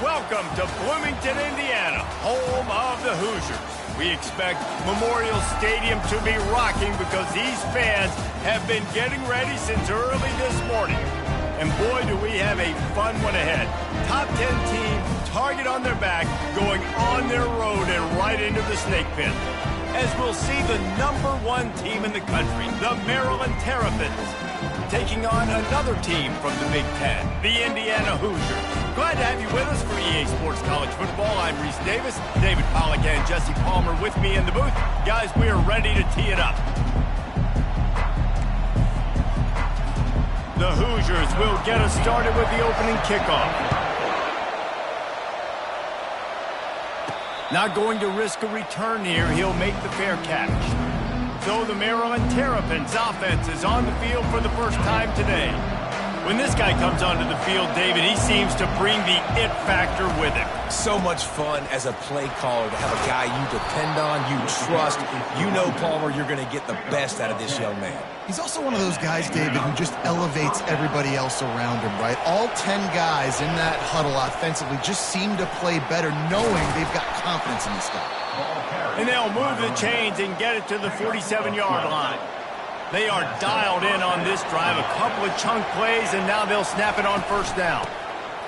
Welcome to Bloomington, Indiana, home of the Hoosiers. We expect Memorial Stadium to be rocking because these fans have been getting ready since early this morning. And boy, do we have a fun one ahead. Top 10 team, target on their back, going on their road and right into the snake pit. As we'll see the #1 team in the country, the Maryland Terrapins, taking on another team from the Big Ten, the Indiana Hoosiers. Glad to have you with us for EA Sports College Football. I'm Reese Davis, David Pollack and Jesse Palmer with me in the booth. Guys, we are ready to tee it up. The Hoosiers will get us started with the opening kickoff. Not going to risk a return here. He'll make the fair catch. So the Maryland Terrapins offense is on the field for the first time today. When this guy comes onto the field, David, he seems to bring the it factor with him. So much fun as a play caller to have a guy you depend on, you trust. You know, Palmer, you're going to get the best out of this young man. He's also one of those guys, David, who just elevates everybody else around him, right? All 10 guys in that huddle offensively just seem to play better knowing they've got confidence in this guy. And they'll move the chains and get it to the 47-yard line. They are dialed in on this drive. A couple of chunk plays, and now they'll snap it on first down.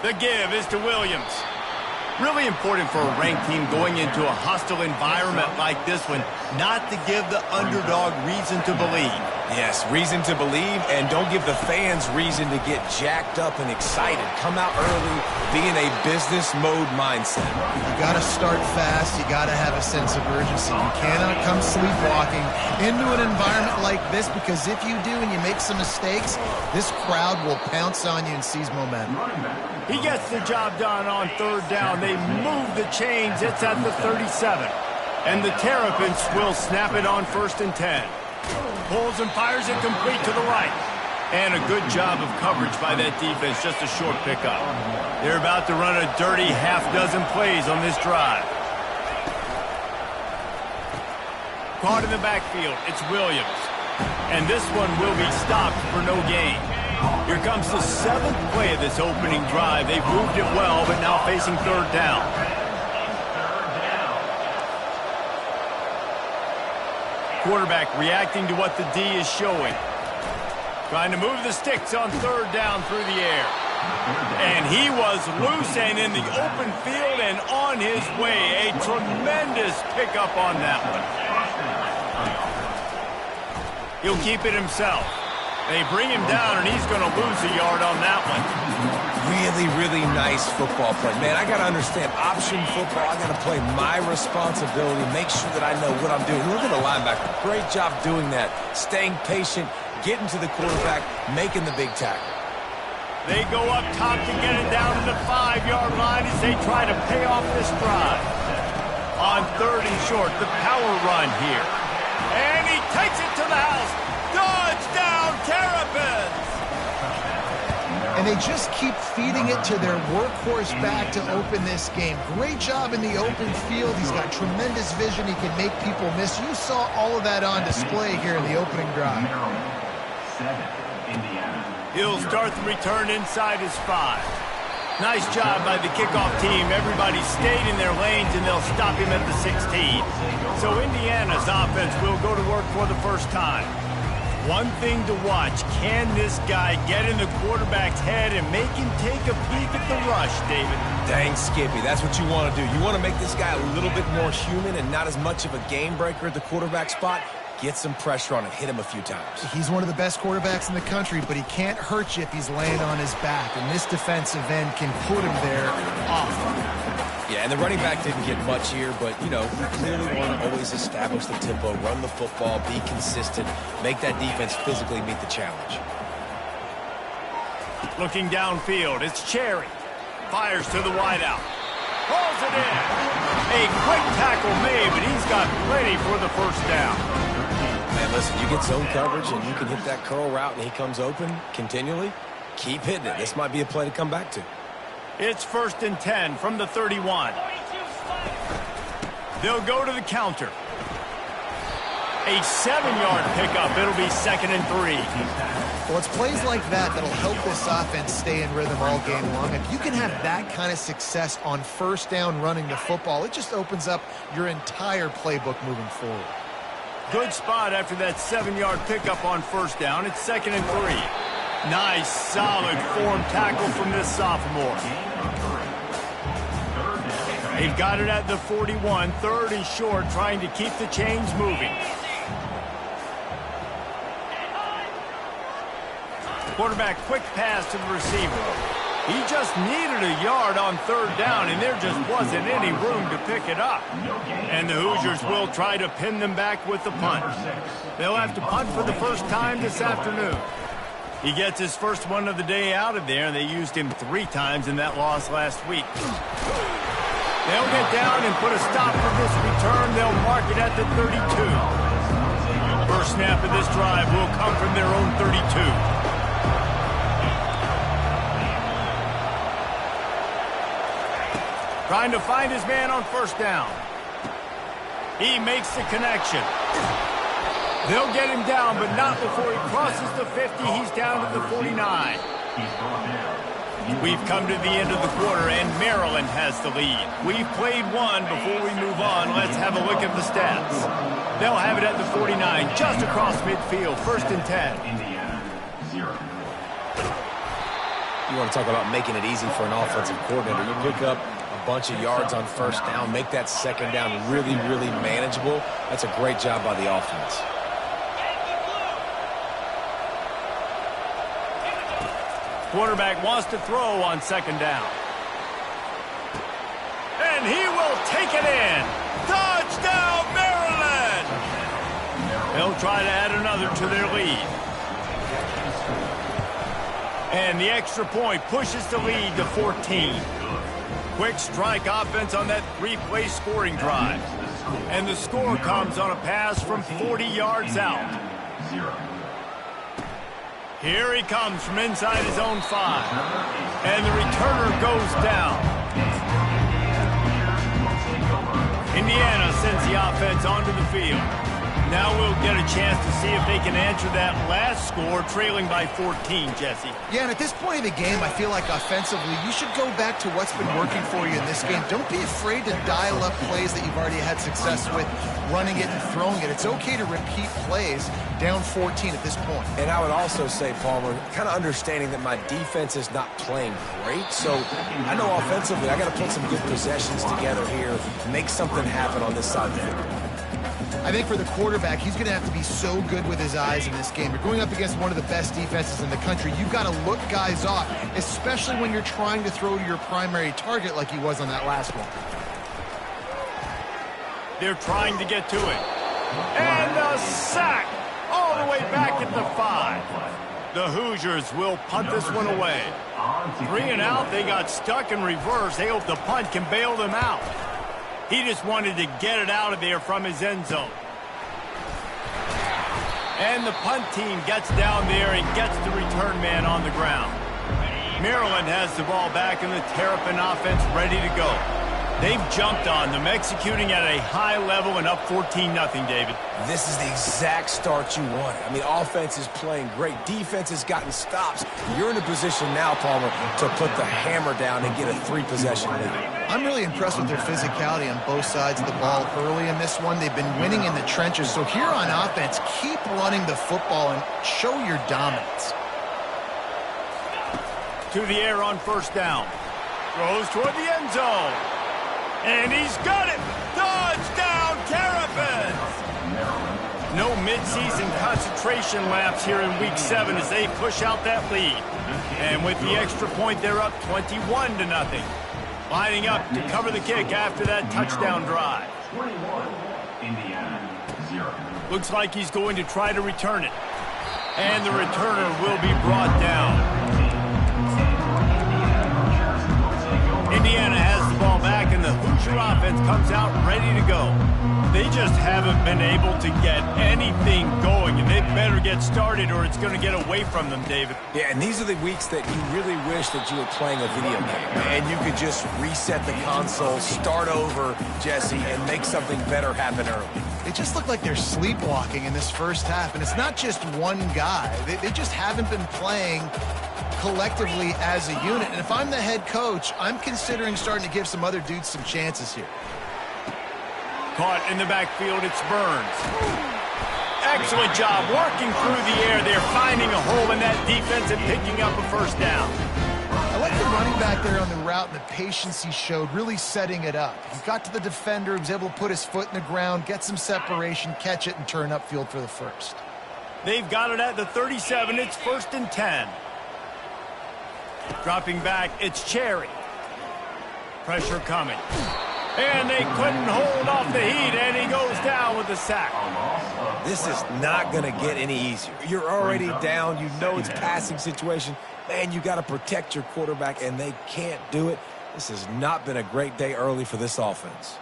The give is to Williams. Really important for a ranked team going into a hostile environment like this one, not to give the underdog reason to believe. Yes, reason to believe, and don't give the fans reason to get jacked up and excited. Come out early, be in a business mode mindset. You got to start fast. You got to have a sense of urgency. You cannot come sleepwalking into an environment like this, because if you do and you make some mistakes, this crowd will pounce on you and seize momentum. He gets the job done on third down. They move the chains. It's at the 37. And the Terrapins will snap it on 1st and 10. Pulls and fires it complete to the right. And a good job of coverage by that defense. Just a short pickup. They're about to run a dirty half-dozen plays on this drive. Caught in the backfield. It's Williams. And this one will be stopped for no gain. Here comes the 7th play of this opening drive. They've moved it well, but now facing third down. Quarterback reacting to what the D is showing. Trying to move the sticks on third down through the air. And he was loose and in the open field and on his way. A tremendous pickup on that one. He'll keep it himself. They bring him down, and he's going to lose a yard on that one. Really, really nice football play. Man, I got to understand, option football, I got to play my responsibility, make sure that I know what I'm doing. Look at the linebacker. Great job doing that. Staying patient, getting to the quarterback, making the big tackle. They go up top to get it down to the 5-yard line as they try to pay off this drive. On 3rd and short, the power run here. And he takes it to the house. Touchdown, Terrapins! And they just keep feeding it to their workhorse back to open this game. Great job in the open field. He's got tremendous vision. He can make people miss. You saw all of that on display here in the opening drive. He'll start the return inside his 5. Nice job by the kickoff team. Everybody stayed in their lanes, and they'll stop him at the 16. So Indiana's offense will go to work for the first time. One thing to watch, can this guy get in the quarterback's head and make him take a peek at the rush, David? Dang, Skippy, that's what you want to do. You want to make this guy a little bit more human and not as much of a game breaker at the quarterback spot. Get some pressure on him, hit him a few times. He's one of the best quarterbacks in the country, but he can't hurt you if he's laying on his back, and this defensive end can put him there off. Yeah, and the running back didn't get much here, but, you know, we clearly want to always establish the tempo, run the football, be consistent, make that defense physically meet the challenge. Looking downfield, it's Cherry. Fires to the wideout. Pulls it in. A quick tackle made, but he's got plenty for the first down. Man, listen, you get zone coverage and you can hit that curl route and he comes open continually, keep hitting it. This might be a play to come back to. It's 1st and 10 from the 31. They'll go to the counter. A 7-yard pickup. It'll be 2nd and 3. Well, it's plays like that that'll help this offense stay in rhythm all game long. If you can have that kind of success on first down running the football, it just opens up your entire playbook moving forward. Good spot after that 7-yard pickup on first down. It's 2nd and 3. Nice, solid form tackle from this sophomore. They've got it at the 41, 3rd and short, trying to keep the chains moving. Quarterback, quick pass to the receiver. He just needed a yard on 3rd down, and there just wasn't any room to pick it up. And the Hoosiers will try to pin them back with the punt. They'll have to punt for the first time this afternoon. He gets his first one of the day out of there, and they used him 3 times in that loss last week. They'll get down and put a stop for this return. They'll mark it at the 32. First snap of this drive will come from their own 32. Trying to find his man on first down. He makes the connection. They'll get him down, but not before he crosses the 50. He's down to the 49. We've come to the end of the quarter, and Maryland has the lead. We've played one. Before we move on, let's have a look at the stats. They'll have it at the 49, just across midfield, 1st and 10. You want to talk about making it easy for an offensive coordinator. You pick up a bunch of yards on first down, make that 2nd down really, really manageable. That's a great job by the offense. Quarterback wants to throw on 2nd down. And he will take it in. Touchdown, Maryland! They'll try to add another to their lead. And the extra point pushes the lead to 14. Quick strike offense on that 3-play scoring drive. And the score comes on a pass from 40 yards out. Here he comes from inside his own 5. And the returner goes down. Indiana sends the offense onto the field. Now we'll get a chance to see if they can answer that last score, trailing by 14, Jesse. Yeah, and at this point in the game, I feel like offensively, you should go back to what's been working for you in this game. Don't be afraid to dial up plays that you've already had success with, running it and throwing it. It's okay to repeat plays down 14 at this point. And I would also say, Palmer, kind of understanding that my defense is not playing great, so I know offensively I got to put some good possessions together here, make something happen on this side of the field. I think for the quarterback, he's going to have to be so good with his eyes in this game. You're going up against one of the best defenses in the country. You've got to look guys off, especially when you're trying to throw to your primary target like he was on that last one. They're trying to get to it. And a sack all the way back at the 5. The Hoosiers will punt this one away. 3 and out, they got stuck in reverse. They hope the punt can bail them out. He just wanted to get it out of there from his end zone. And the punt team gets down there and gets the return man on the ground. Maryland has the ball back and the Terrapin offense ready to go. They've jumped on them, executing at a high level and up 14-0, David. This is the exact start you wanted. I mean, offense is playing great. Defense has gotten stops. You're in a position now, Palmer, to put the hammer down and get a 3-possession lead. I'm really impressed with their physicality on both sides of the ball early in this one. They've been winning in the trenches. So here on offense, keep running the football and show your dominance. To the air on first down. Throws toward the end zone. And he's got it! Touchdown, Terrapins! No midseason concentration laps here in Week 7 as they push out that lead. And with the extra point, they're up 21-0. Lining up to cover the kick after that touchdown drive. Looks like he's going to try to return it. And the returner will be brought down. Indiana has the ball back, and the Hoosier offense comes out ready to go. They just haven't been able to get anything going, and they better get started or it's going to get away from them, David. Yeah, and these are the weeks that you really wish that you were playing a video game, and you could just reset the console, start over, Jesse, and make something better happen early. They just look like they're sleepwalking in this first half, and it's not just one guy. They just haven't been playing collectively as a unit. And if I'm the head coach, I'm considering starting to give some other dudes some chances here. Caught in the backfield, it's Burns. Excellent job working through the air there, finding a hole in that defense and picking up a first down. I like the running back there on the route and the patience he showed, really setting it up. He got to the defender, he was able to put his foot in the ground, get some separation, catch it, and turn upfield for the first. They've got it at the 37. It's 1st and 10. Dropping back, it's Cherry. Pressure coming. And they couldn't hold off the heat, and he goes down with the sack. This is not going to get any easier. You're already down. You know it's a passing situation. Man, you got to protect your quarterback, and they can't do it. This has not been a great day early for this offense.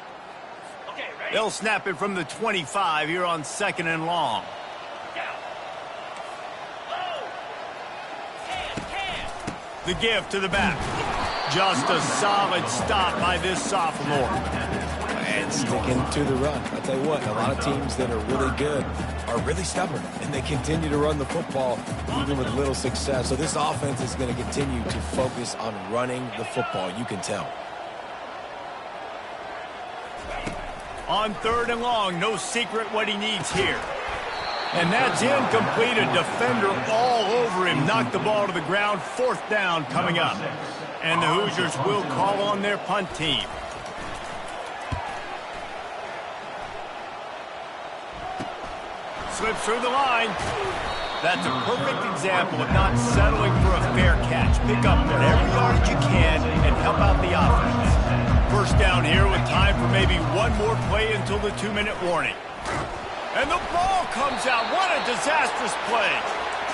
They'll snap it from the 25 here on 2nd and long. The give to the back. Just a solid stop by this sophomore. And sticking to the run. I'll tell you what, a lot of teams that are really good are really stubborn, and they continue to run the football even with little success. So this offense is going to continue to focus on running the football. You can tell. On 3rd and long, no secret what he needs here. And that's incomplete. A defender all over him. Knocked the ball to the ground. 4th down coming up. And the Hoosiers will call on their punt team. Slips through the line. That's a perfect example of not settling for a fair catch. Pick up whatever yardage you can and help out the offense. 1st down here with time for maybe one more play until the 2-minute warning. And the ball comes out. What a disastrous play.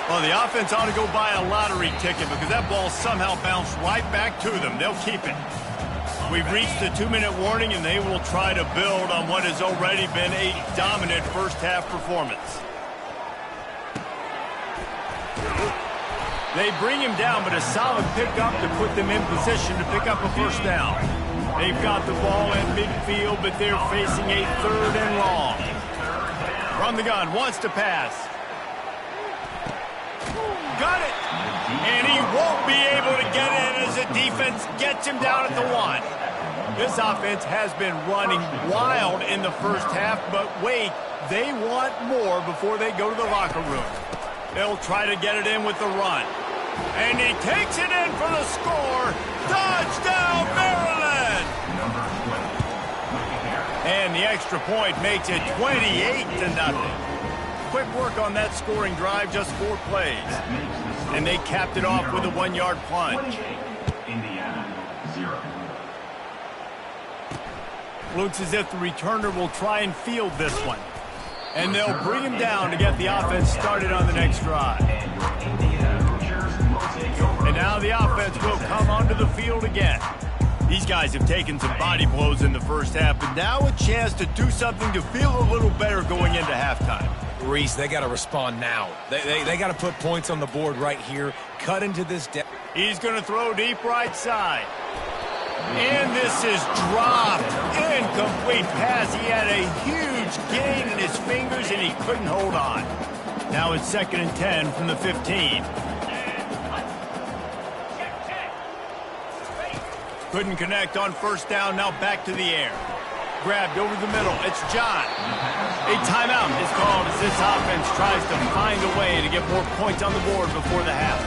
Well, the offense ought to go buy a lottery ticket because that ball somehow bounced right back to them. They'll keep it. We've reached the 2-minute warning, and they will try to build on what has already been a dominant first-half performance. They bring him down, but a solid pickup to put them in position to pick up a 1st down. They've got the ball at midfield, but they're facing a 3rd and long. From the gun, wants to pass. Got it. And he won't be able to get it as the defense gets him down at the 1. This offense has been running wild in the first half, but wait, they want more before they go to the locker room. They'll try to get it in with the run. And he takes it in for the score. Touchdown, Maryland! And the extra point makes it 28-0. Quick work on that scoring drive, just 4 plays. And they capped it off with a 1-yard plunge. Looks as if the returner will try and field this one. And they'll bring him down to get the offense started on the next drive. And now the offense will come onto the field again. These guys have taken some body blows in the first half, but now a chance to do something to feel a little better going into halftime. Reese, they got to respond now. They got to put points on the board right here. Cut into this depth. He's going to throw deep right side. And this is dropped. Incomplete pass. He had a huge gain in his fingers, and he couldn't hold on. Now it's 2nd and 10 from the 15. Couldn't connect on 1st down. Now back to the air. Grabbed over the middle. It's John. A timeout is called as this offense tries to find a way to get more points on the board before the half.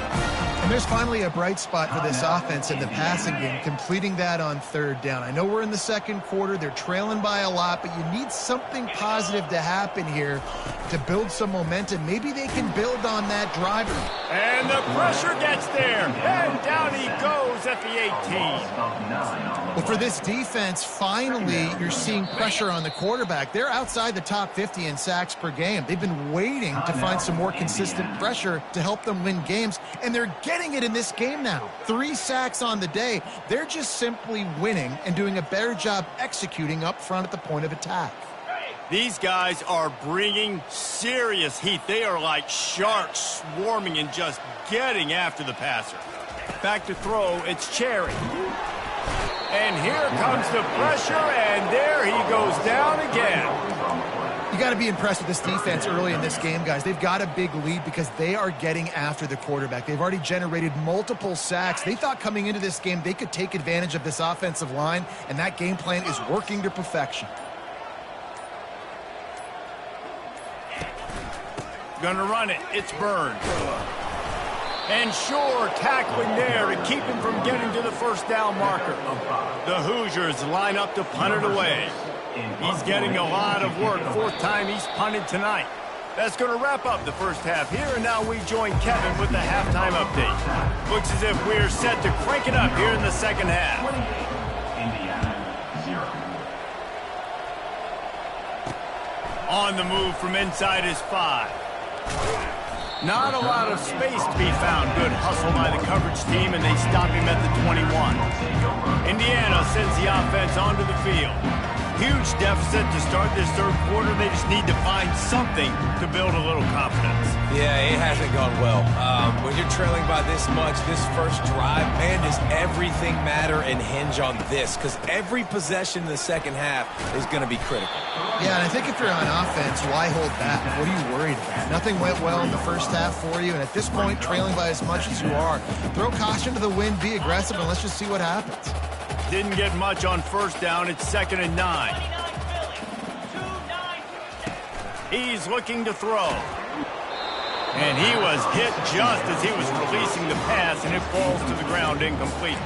And there's finally a bright spot for this offense in the passing game, completing that on 3rd down. I know we're in the 2nd quarter. They're trailing by a lot, but you need something positive to happen here to build some momentum. Maybe they can build on that driver. And the pressure gets there. And down he goes at the 18. Well, for this defense, finally, you're seeing pressure on the quarterback. They're outside the top 50 in sacks per game. They've been waiting to find some more consistent pressure to help them win games, and they're getting it in this game now. 3 sacks on the day. They're just simply winning and doing a better job executing up front at the point of attack. These guys are bringing serious heat. They are like sharks swarming and just getting after the passer. Back to throw, it's Cherry. And here comes the pressure, and there he goes down again. You You got to be impressed with this defense early in this game, guys. They've got a big lead because they are getting after the quarterback. They've already generated multiple sacks. They thought coming into this game they could take advantage of this offensive line, and that game plan is working to perfection. Gonna run it. It's Burns. And sure, tackling there to keep him from getting to the first down marker. The Hoosiers line up to punt it away. He's getting a lot of work. Fourth time he's punted tonight. That's going to wrap up the first half here, and now we join Kevin with the halftime update. Looks as if we're set to crank it up here in the second half. Indiana, 0. On the move from inside his 5. Not a lot of space to be found. Good hustle by the coverage team, and they stop him at the 21. Indiana sends the offense onto the field. Huge deficit to start this third quarter. They just need to find something to build a little confidence. Yeah, it hasn't gone well. When you're trailing by this much, this first drive, man, does everything matter and hinge on this? Because every possession in the second half is going to be critical. Yeah, and I think if you're on offense, why hold back? What are you worried about? Nothing went well in the first half for you, and at this point, trailing by as much as you are, throw caution to the wind, be aggressive, and let's just see what happens. Didn't get much on first down. It's 2nd and 9. He's looking to throw. And he was hit just as he was releasing the pass, and it falls to the ground incomplete.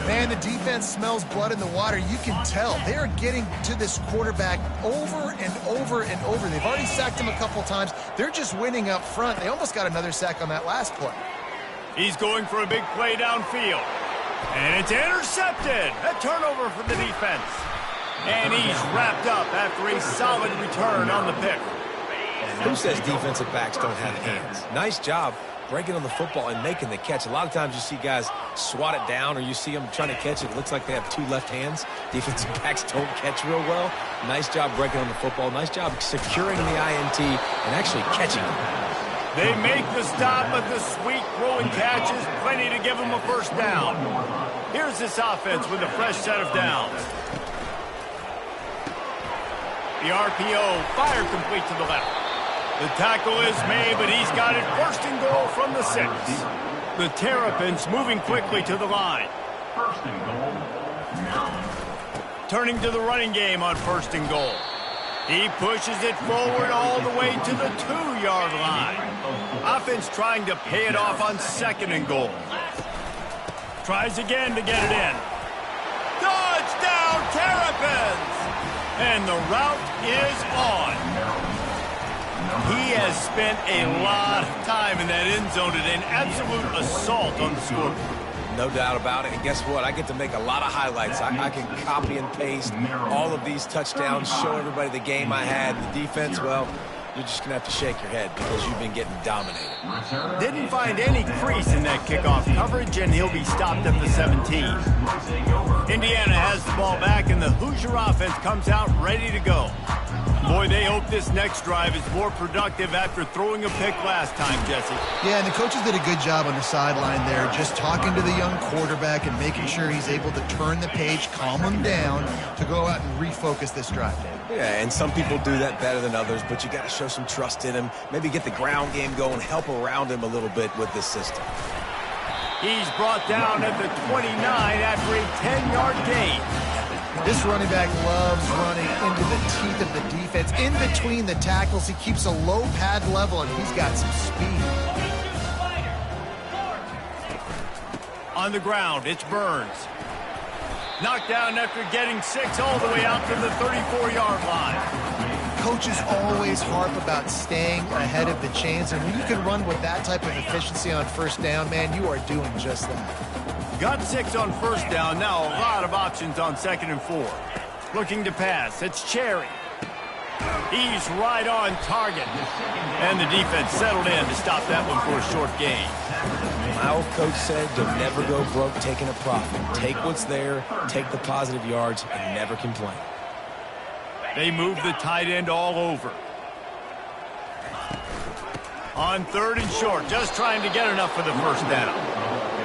Man, the defense smells blood in the water. You can tell. They are getting to this quarterback over and over and over. They've already sacked him a couple times. They're just winning up front. They almost got another sack on that last play. He's going for a big play downfield. And it's intercepted. A turnover for the defense. And he's wrapped up after a solid return on the pick. Who says defensive backs don't have hands? Nice job breaking on the football and making the catch. A lot of times you see guys swat it down, or you see them trying to catch it. It looks like they have two left hands. Defensive backs don't catch real well. Nice job breaking on the football. Nice job securing the INT and actually catching it. They make the stop, but the sweet throwing catch is plenty to give them a first down. Here's this offense with a fresh set of downs. The RPO, fire complete to the left. The tackle is made, but he's got it 1st and goal from the 6. The Terrapins moving quickly to the line. 1st and goal, Maryland. Turning to the running game on 1st and goal. He pushes it forward all the way to the 2-yard line. Offense trying to pay it off on 2nd and goal. Tries again to get it in. Touchdown, Terrapins! And the route is on. He has spent a lot of time in that end zone and an absolute assault on the scoreboard. No doubt about it. And guess what? I get to make a lot of highlights. I can copy and paste all of these touchdowns, show everybody the game I had. The defense, well, you're just going to have to shake your head because you've been getting dominated. Didn't find any crease in that kickoff coverage, and he'll be stopped at the 17. Indiana has the ball back, and the Hoosier offense comes out ready to go. Boy, they hope this next drive is more productive after throwing a pick last time, Jesse. Yeah, and the coaches did a good job on the sideline there, just talking to the young quarterback and making sure he's able to turn the page, calm him down, to go out and refocus this drive, Dave. Yeah, and some people do that better than others, but you got to show some trust in him, maybe get the ground game going, help around him a little bit with this system. He's brought down at the 29 after a 10-yard gain. This running back loves running into the teeth of the defense. In between the tackles, he keeps a low pad level, and he's got some speed. On the ground, it's Burns. Knocked down after getting 6 all the way out to the 34-yard line. Coaches always harp about staying ahead of the chains, and when you can run with that type of efficiency on first down, man, you are doing just that. Got 6 on first down. Now a lot of options on 2nd and 4. Looking to pass. It's Cherry. He's right on target. And the defense settled in to stop that one for a short gain. My old coach said you'll never go broke taking a profit. Take what's there, take the positive yards, and never complain. They move the tight end all over. On 3rd and short, just trying to get enough for the first down.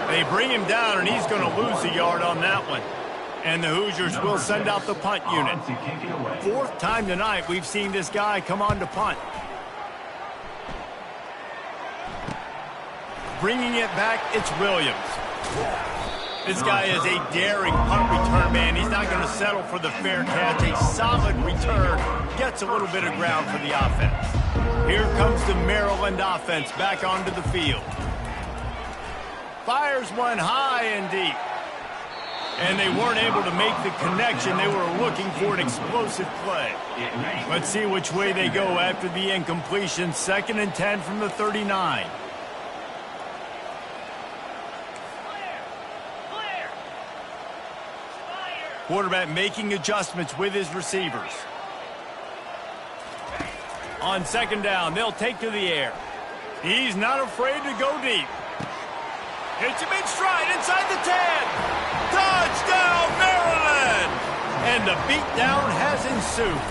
They bring him down, and he's going to lose a yard on that one. And the Hoosiers will send out the punt unit. On to kick it away. Fourth time tonight we've seen this guy come on to punt. Bringing it back, it's Williams. This guy is a daring punt return man. He's not going to settle for the fair catch. A solid return. Gets a little bit of ground for the offense. Here comes the Maryland offense back onto the field. Fires one high and deep. And they weren't able to make the connection. They were looking for an explosive play. Let's see which way they go after the incompletion. 2nd and 10 from the 39. Quarterback making adjustments with his receivers. On 2nd down, they'll take to the air. He's not afraid to go deep. Hits him in stride inside the 10. Touchdown, Maryland! And the beatdown has ensued.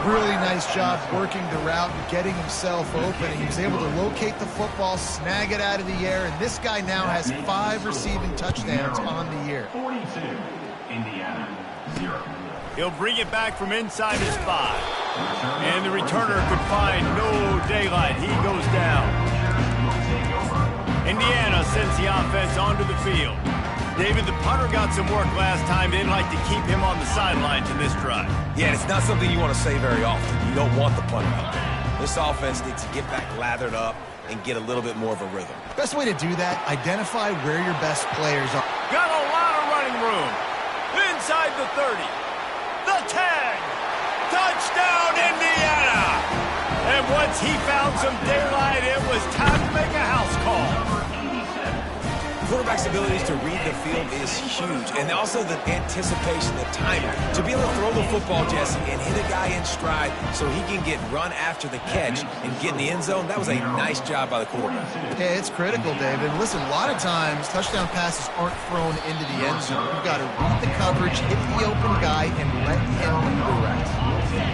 Really nice job working the route and getting himself open. He was able to locate the football, snag it out of the air, and this guy now has 5 receiving touchdowns on the year. 42, Indiana, 0. He'll bring it back from inside his 5. And the returner could find no daylight. He goes down. Indiana sends the offense onto the field. David, the punter got some work last time. They'd like to keep him on the sidelines in this drive. Yeah, it's not something you want to say very often. You don't want the punter out there. This offense needs to get back lathered up and get a little bit more of a rhythm. Best way to do that, identify where your best players are. Got a lot of running room. Inside the 30. The tag. Touchdown, Indiana! And once he found some daylight, it was time to make a house call. Quarterback's abilities to read the field is huge, and also the anticipation, the timing. To be able to throw the football, Jesse, and hit a guy in stride so he can get run after the catch and get in the end zone, that was a nice job by the quarterback. Yeah, it's critical, David. Listen, a lot of times, touchdown passes aren't thrown into the end zone. You've got to read the coverage, hit the open guy, and let him do the rest.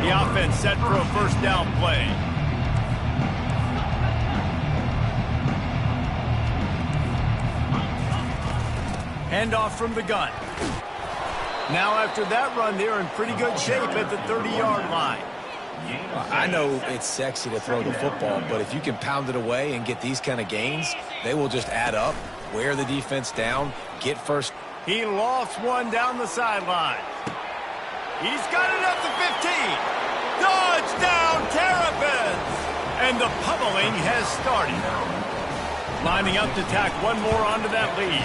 The offense set for a 1st down play. Handoff from the gun. Now after that run, they're in pretty good shape at the 30-yard line. I know it's sexy to throw the football, but if you can pound it away and get these kind of gains, they will just add up, wear the defense down, get first. He lofts one down the sideline. He's got it at the 15. Touchdown, Terrapins! And the pummeling has started. Lining up to tack one more onto that lead.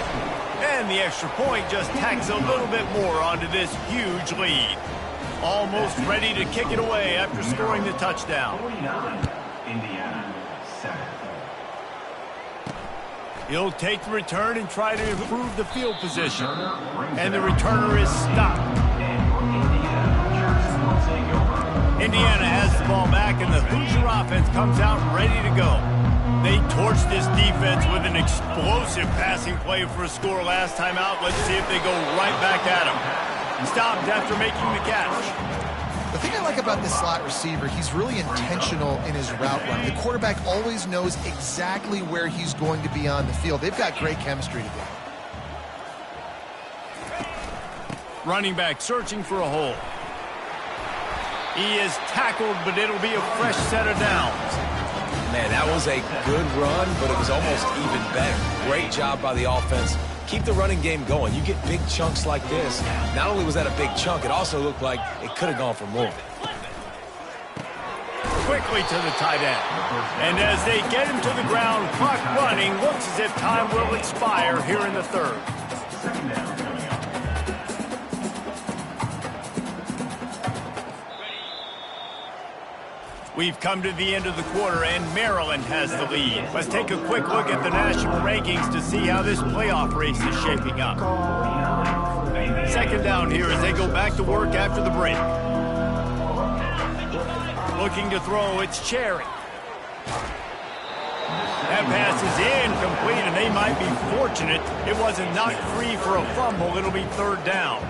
And the extra point just tacks a little bit more onto this huge lead. Almost ready to kick it away after scoring the touchdown. 49, Indiana, 7. He'll take the return and try to improve the field position. And the returner is stopped. Indiana has the ball back, and the Hoosier offense comes out ready to go. They torched this defense with an explosive passing play for a score last time out. Let's see if they go right back at him. Stopped after making the catch. The thing I like about this slot receiver, he's really intentional in his route run. The quarterback always knows exactly where he's going to be on the field. They've got great chemistry together. Running back searching for a hole. He is tackled, but it'll be a fresh set of downs. Man, that was a good run, but it was almost even better. Great job by the offense. Keep the running game going. You get big chunks like this. Not only was that a big chunk, it also looked like it could have gone for more. Quickly to the tight end. And as they get him to the ground, clock running, looks as if time will expire here in the 3rd. We've come to the end of the quarter, and Maryland has the lead. Let's take a quick look at the national rankings to see how this playoff race is shaping up. 2nd down here as they go back to work after the break. Looking to throw, it's Cherry. That pass is incomplete, and they might be fortunate it wasn't knocked free for a fumble. It'll be 3rd down.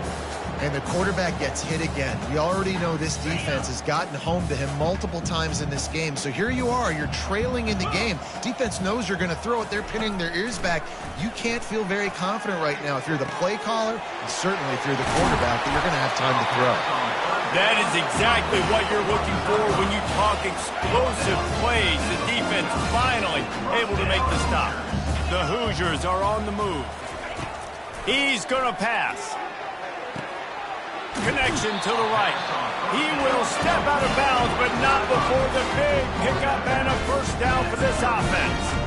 And the quarterback gets hit again. We already know this defense has gotten home to him multiple times in this game. So here you are, you're trailing in the game. Defense knows you're going to throw it. They're pinning their ears back. You can't feel very confident right now if you're the play caller, and certainly if you're the quarterback, that you're going to have time to throw. That is exactly what you're looking for when you talk explosive plays. The defense finally able to make the stop. The Hoosiers are on the move. He's going to pass. Connection to the right. He will step out of bounds, but not before the big pickup and a first down for this offense.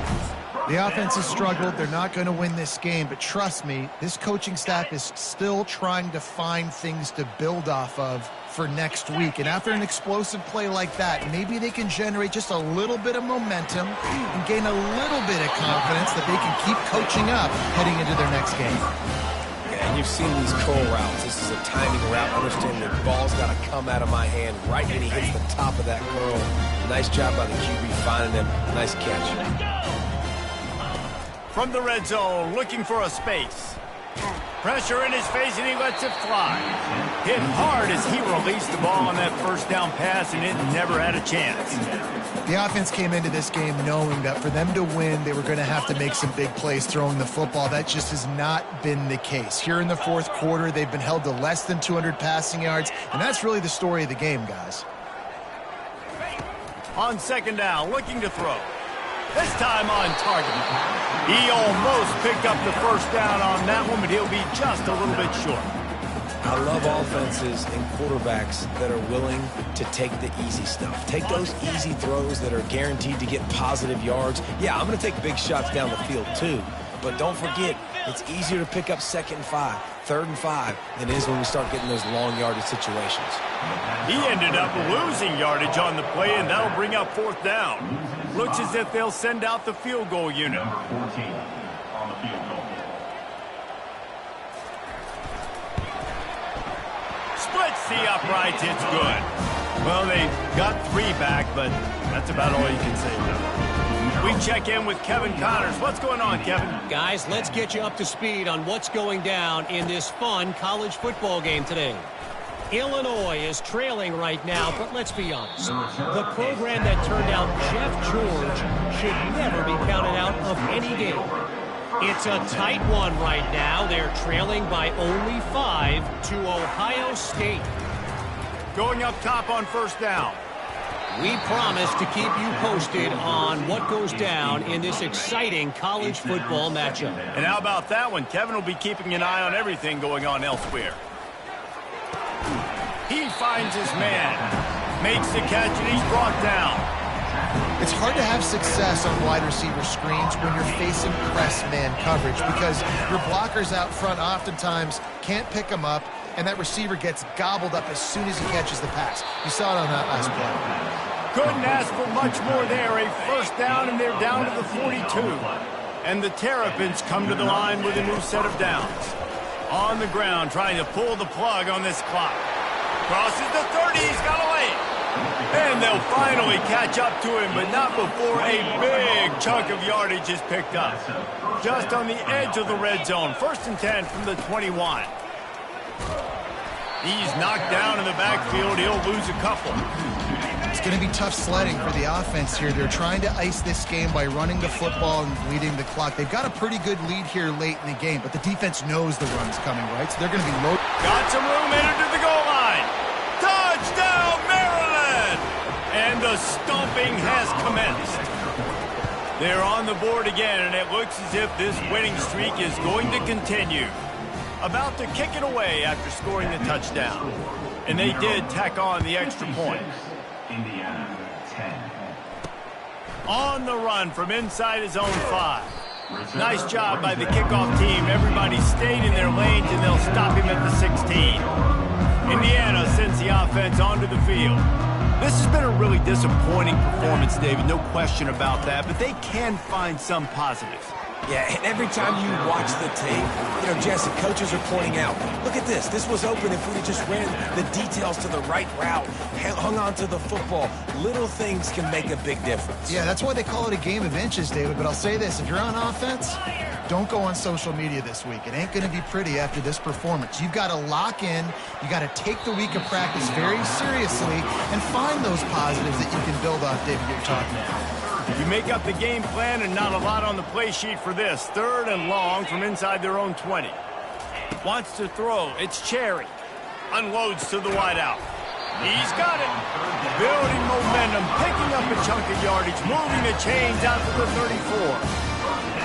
The offense has struggled. They're not going to win this game, but trust me, this coaching staff is still trying to find things to build off of for next week. And after an explosive play like that, maybe they can generate just a little bit of momentum and gain a little bit of confidence that they can keep coaching up heading into their next game. And you've seen these curl routes. This is a timing route. Understand the ball's got to come out of my hand right when he hits the top of that curl. Nice job by the QB finding him. Nice catch. From the red zone, looking for a space. Pressure in his face, and he lets it fly. Hit hard as he released the ball on that first down pass, and it never had a chance. The offense came into this game knowing that for them to win, they were going to have to make some big plays throwing the football. That just has not been the case. Here in the fourth quarter, they've been held to less than 200 passing yards, and that's really the story of the game, guys. On second down, looking to throw. This time on target. He almost picked up the first down on that one, but he'll be just a little bit short. I love offenses and quarterbacks that are willing to take the easy stuff. Take those easy throws that are guaranteed to get positive yards. Yeah, I'm going to take big shots down the field too, but don't forget, it's easier to pick up 2nd and 5, 3rd and 5 than it is when we start getting those long yardage situations. He ended up losing yardage on the play, and that'll bring up 4th down. Looks as if they'll send out the field goal unit. Number 14 on the field goal. Splits the uprights. It's good. Well, they got 3 back, but that's about all you can say about it. We check in with Kevin Connors. What's going on, Kevin? Guys, let's get you up to speed on what's going down in this fun college football game today. Illinois is trailing right now, but let's be honest. The program that turned out Jeff George should never be counted out of any game. It's a tight one right now. They're trailing by only 5 to Ohio State. Going up top on first down. We promise to keep you posted on what goes down in this exciting college football matchup. And how about that one? Kevin will be keeping an eye on everything going on elsewhere. He finds his man, makes the catch, and he's brought down. It's hard to have success on wide receiver screens when you're facing press man coverage because your blockers out front oftentimes can't pick them up, and that receiver gets gobbled up as soon as he catches the pass. You saw it on that last play. Couldn't ask for much more there. A first down, and they're down to the 42. And the Terrapins come to the line with a new set of downs. On the ground, trying to pull the plug on this clock. Crosses the 30, he's got away. And they'll finally catch up to him, but not before a big chunk of yardage is picked up. Just on the edge of the red zone. 1st and 10 from the 21. He's knocked down in the backfield. He'll lose a couple. It's going to be tough sledding for the offense here. They're trying to ice this game by running the football and leading the clock. They've got a pretty good lead here late in the game, but the defense knows the run's coming, right? So they're going to be low. Got some room, headed to the goal line. Touchdown, Maryland! And the stomping has commenced. They're on the board again, and it looks as if this winning streak is going to continue. About to kick it away after scoring the touchdown. And they did tack on the extra point. Indiana 10. On the run from inside his own 5. Nice job by the kickoff team. Everybody stayed in their lanes, and they'll stop him at the 16. Indiana sends the offense onto the field. This has been a really disappointing performance, David. No question about that, but they can find some positives. Yeah, and every time you watch the tape, you know, Jesse, coaches are pointing out, look at this. This was open if we had just ran the details to the right route, hung on to the football. Little things can make a big difference. Yeah, that's why they call it a game of inches, David. But I'll say this, if you're on offense, don't go on social media this week. It ain't going to be pretty after this performance. You've got to lock in. You got to take the week of practice very seriously and find those positives that you can build off, David, you're talking about. You make up the game plan and not a lot on the play sheet for this. 3rd and long from inside their own 20. Wants to throw. It's Cherry. Unloads to the wideout. He's got it. Building momentum, picking up a chunk of yardage, moving the chains out to the 34.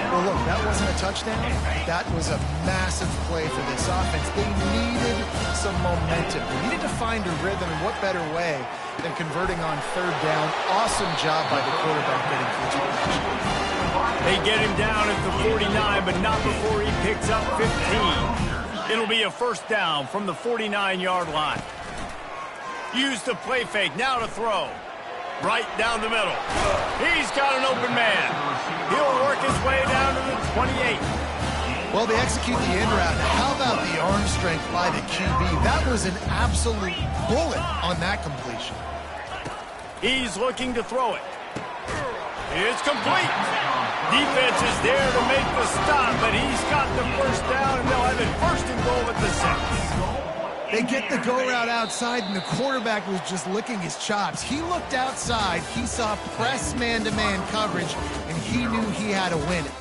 Well, look, that wasn't a touchdown. That was a massive play for this offense. They needed some momentum. They needed to find a rhythm, and what better way than converting on 3rd down. Awesome job by the quarterback getting through to action. They get him down at the 49, but not before he picks up 15. It'll be a 1st down from the 49-yard line. Use the play fake, now to throw. Right down the middle. He's got an open man. He'll work his way down to the 28. Well, they execute the in route. How about the arm strength by the QB? That was an absolute bullet on that completion. He's looking to throw it. It's complete. Defense is there to make the stop, but he's got the 1st down, and they'll have it 1st and goal at the 6. They get the go route outside, and the quarterback was just licking his chops. He looked outside. He saw press man-to-man coverage, and he knew he had to win it.